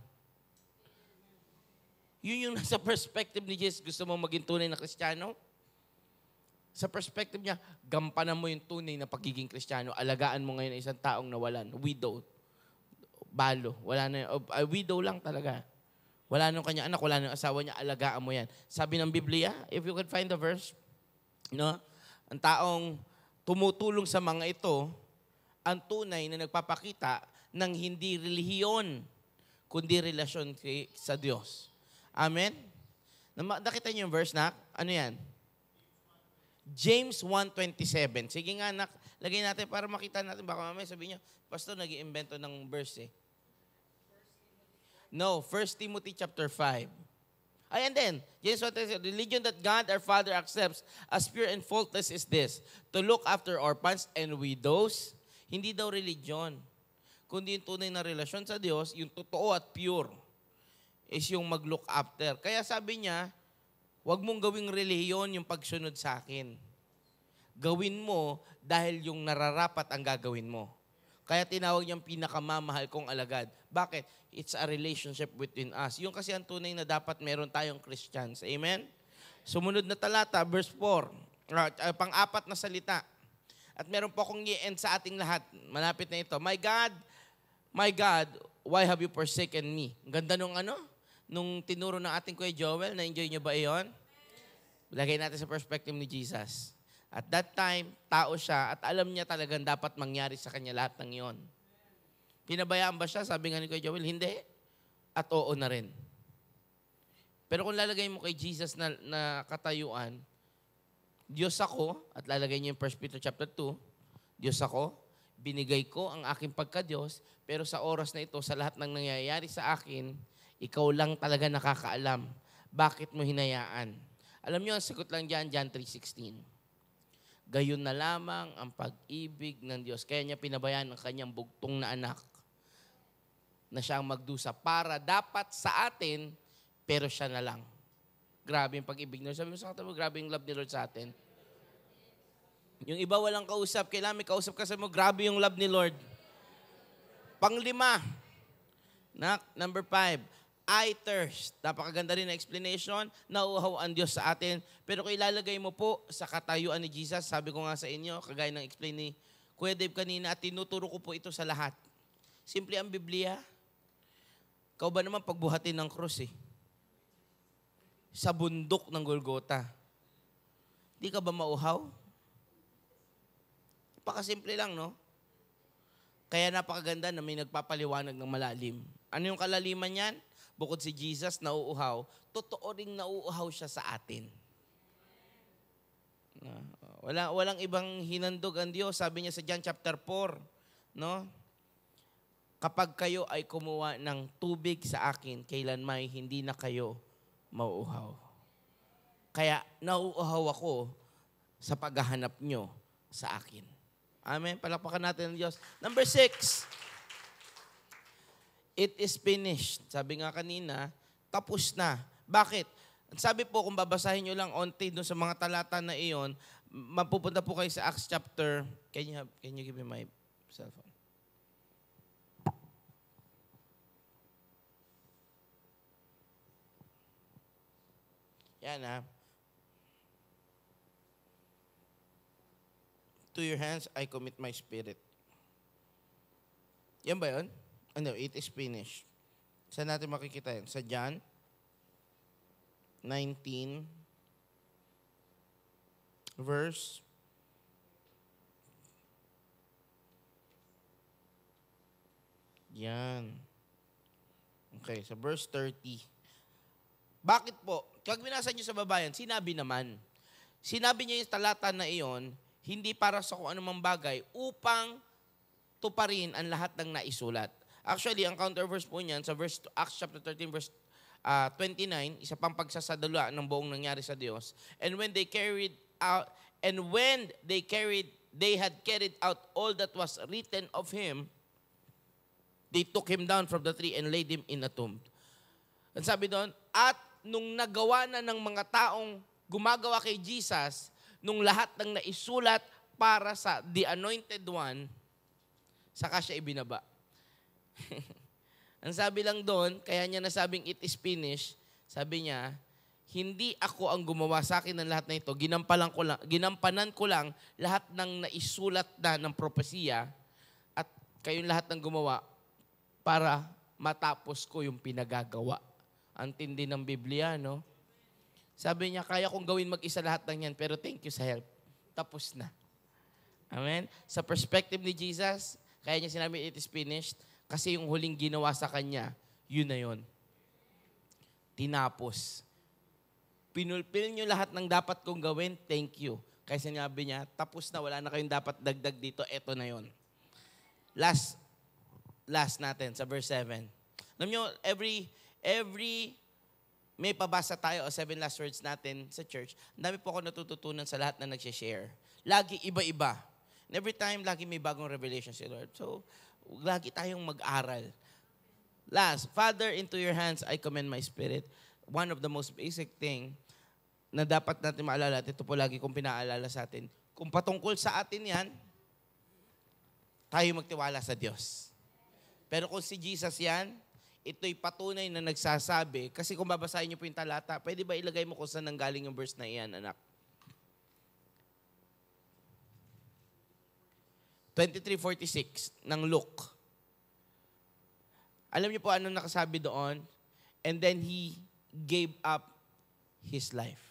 Yun yung nasa perspective ni Jesus. Gusto mo maging tunay na Kristiyano? Sa perspective niya, gampanan mo yung tunay na pagiging Kristiyano. Alagaan mo ngayon isang taong nawalan. Widow. Balo. Wala na yun. Widow lang talaga. Wala nung kanya anak, wala nung asawa niya, alagaan mo yan. Sabi ng Biblia, if you could find the verse, no? Ang taong tumutulong sa mga ito, ang tunay na nagpapakita ng hindi relihiyon, kundi relasyon sa Diyos. Amen? Nakita niyo yung verse na? Ano yan? James 1:27. Sige nga, anak, lagay natin para makita natin. Baka mamaya sabihin niyo, Pastor, nag-iimbento ng verse eh. No, 1 Timothy chapter 5. And then, James 1:27, the religion that God our Father accepts as pure and faultless is this, to look after orphans and widows. Hindi daw religion, kundi yung tunay na relasyon sa Diyos, yung totoo at pure, is yung mag-look after. Kaya sabi niya, huwag mong gawing relihiyon yung pagsunod sa akin. Gawin mo dahil yung nararapat ang gagawin mo. Kaya tinawag niyang pinakamamahal kong alagad. Bakit? It's a relationship between us. Yung kasi ang tunay na dapat meron tayong Christians. Amen? Sumunod na talata, verse 4. Pang-apat na salita. At meron po akong i-end sa ating lahat. Malapit na ito. My God, why have you forsaken me? Ang ganda nung nung tinuro ng ating Kuya Joel. Na-enjoy niyo ba iyon? Lagay natin sa perspective ni Jesus. At that time, tao siya at alam niya talagang dapat mangyari sa kanya lahat ng iyon. Pinabayaan ba siya? Sabi nga ni Kuya Joel, hindi. At oo na rin. Pero kung lalagay mo kay Jesus na katayuan, Diyos ako, at lalagay niyo yung 1 Peter chapter 2, Diyos ako, binigay ko ang aking pagka-Diyos, pero sa oras na ito, sa lahat ng nangyayari sa akin, ikaw lang talaga nakakaalam. Bakit mo hinayaan? Alam niyo, ang sagot lang dyan, John 3:16. Gayon na lamang ang pag-ibig ng Diyos. Kaya niya pinabayaan ang kanyang bugtong na anak na siya ang magdusa para dapat sa atin, pero siya na lang. Grabe yung pag-ibig ng Lord. Sabi mo sa katabi, grabe yung love ni Lord sa atin. Yung iba walang kausap, kailangan may kausap ka sa mo, grabe yung love ni Lord. Panglima, number 5, I thirst. Napakaganda rin na explanation. Nauuhaw ang Diyos sa atin. Pero kung ilalagay mo po sa katayuan ni Jesus, sabi ko nga sa inyo, kagaya ng explain ni Kuya Dave kanina, at tinuturo ko po ito sa lahat. Simple ang Biblia. Ikaw ba naman pagbuhatin ng krus eh? Sa bundok ng Golgota. Di ka ba mauhaw? Napakasimple lang, no? Kaya napakaganda na may nagpapaliwanag ng malalim. Ano yung kalaliman yan? Bukod si Jesus nauuhaw, totoo ring nauuhaw siya sa atin. Walang ibang hinandog ang Diyos. Sabi niya sa John chapter 4, no? Kapag kayo ay kumuha ng tubig sa akin, kailanman hindi na kayo mauuhaw. Kaya nauuhaw ako sa paghahanap nyo sa akin. Amen. Palakpakan natin ang Diyos. Number 6. It is finished. Sabi nga kanina, tapos na. Bakit? Sabi po, kung babasahin nyo lang onti doon sa mga talata na iyon, mapupunta po kayo sa Acts chapter. Can you give me my cellphone? Yan ha. To your hands, I commit my spirit. Yan ba yun? Ano, it is finished. Saan natin makikita yan? Sa John 19, verse yan. Okay, sa verse 30. Bakit po? Kag binasa niyo sa baba yan, sinabi naman. Sinabi niya yung talata na iyon, hindi para sa kung anumang bagay, upang tuparin ang lahat ng naisulat. Actually, ang counter verse po niyan, sa verse Acts chapter 13, verse 29, isa pang pagsasadala ng buong nangyari sa Diyos. And when they had carried out all that was written of him, they took him down from the tree and laid him in a tomb. At sabi doon, at nung nagawa na ng mga taong gumagawa kay Jesus, nung lahat ng naisulat para sa the anointed one, saka siya ibinaba. Ang sabi lang doon, kaya niya nasabing it is finished, sabi niya, hindi ako ang gumawa sa akin ng lahat na ito, ginampanan ko lang lahat ng naisulat na ng propesiya at kayong lahat ng gumawa para matapos ko yung pinagagawa. Ang tindi ng Biblia, no? Sabi niya, kaya kong gawin mag-isa lahat ng yan, pero thank you sa help. Tapos na. Amen? Sa perspective ni Jesus, kaya niya sinabi, it is finished, kasi yung huling ginawa sa kanya, yun na yun. Tinapos. Pinulpil niyo lahat ng dapat kong gawin, thank you. Kaya sinabi niya, tapos na, wala na kayong dapat dagdag dito, eto na yun. Last natin, sa verse 7. Alam niyo, every may pabasa tayo o 7 last words natin sa church, ang dami po ako natututunan sa lahat na nagsishare. Lagi iba-iba. And every time, lagi may bagong revelation si Lord. So, lagi tayong mag-aral. Last, Father, into your hands I commend my spirit. One of the most basic thing na dapat natin maalala, at ito po lagi kong pinaalala sa atin, kung patungkol sa atin yan, tayo magtiwala sa Diyos. Pero kung si Jesus yan, ito'y patunay na nagsasabi, kasi kung babasahin niyo po yung talata, pwede ba ilagay mo kung saan nanggaling yung verse na iyan, anak? 23:46 ng Luke. Alam niyo po ano nakasabi doon? And then he gave up his life.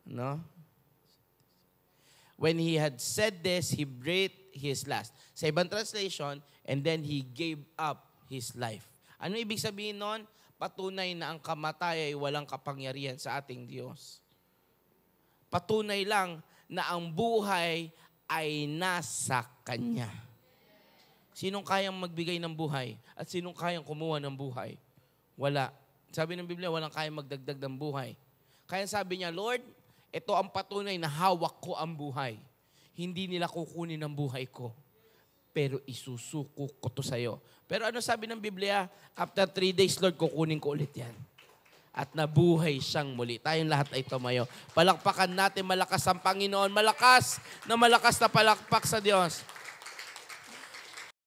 No? When he had said this, he breathed his last. Sa ibang translation, and then he gave up his life. Ano ibig sabihin nun? Patunay na ang kamatay ay walang kapangyarihan sa ating Diyos. Patunay lang na ang buhay ay nasa Kanya. Sinong kayang magbigay ng buhay? At sinong kayang kumuha ng buhay? Wala. Sabi ng Biblia, walang kayang magdagdag ng buhay. Kaya sabi niya, Lord, ito ang patunay na hawak ko ang buhay. Hindi nila kukunin ang buhay ko. Pero isusuko ko to sa'yo. Pero ano sabi ng Biblia? After 3 days, Lord, kukunin ko ulit yan. At nabuhay siyang muli. Tayong lahat ay tumayo. Palakpakan natin, malakas ang Panginoon. Malakas na palakpak sa Diyos.